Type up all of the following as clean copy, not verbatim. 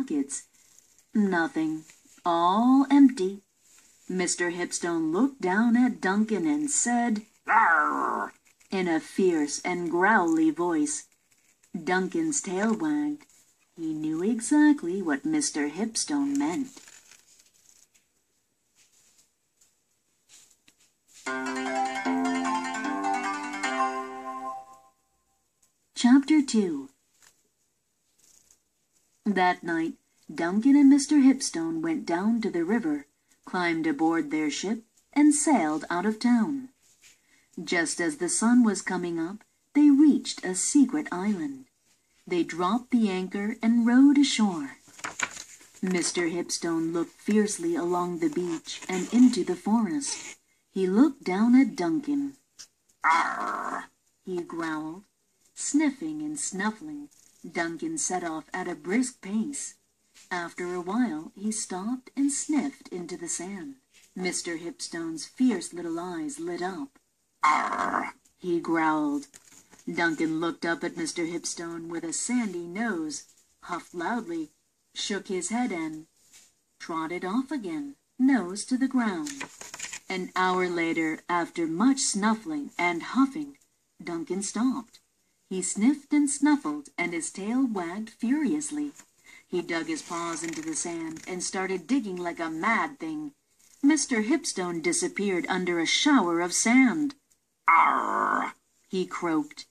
pockets. Nothing. All empty. Mr. Hipstone looked down at Duncan and said, "Arr!" in a fierce and growly voice. Duncan's tail wagged. He knew exactly what Mr. Hipstone meant. Chapter 2. That night, Duncan and Mr. Hipstone went down to the river, climbed aboard their ship, and sailed out of town. Just as the sun was coming up, they reached a secret island. They dropped the anchor and rowed ashore. Mr. Hipstone looked fiercely along the beach and into the forest. He looked down at Duncan. "Arr!" he growled. Sniffing and snuffling, Duncan set off at a brisk pace. After a while, he stopped and sniffed into the sand. Mr. Hipstone's fierce little eyes lit up. "Arr!" he growled. Duncan looked up at Mr. Hipstone with a sandy nose, huffed loudly, shook his head and trotted off again, nose to the ground. An hour later, after much snuffling and huffing, Duncan stopped. He sniffed and snuffled, and his tail wagged furiously. He dug his paws into the sand and started digging like a mad thing. Mr. Hipstone disappeared under a shower of sand. "Arr!" he croaked.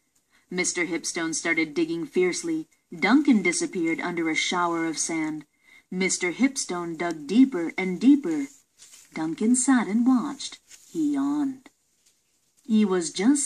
Mr. Hipstone started digging fiercely. Duncan disappeared under a shower of sand. Mr. Hipstone dug deeper and deeper. Duncan sat and watched. He yawned. He was just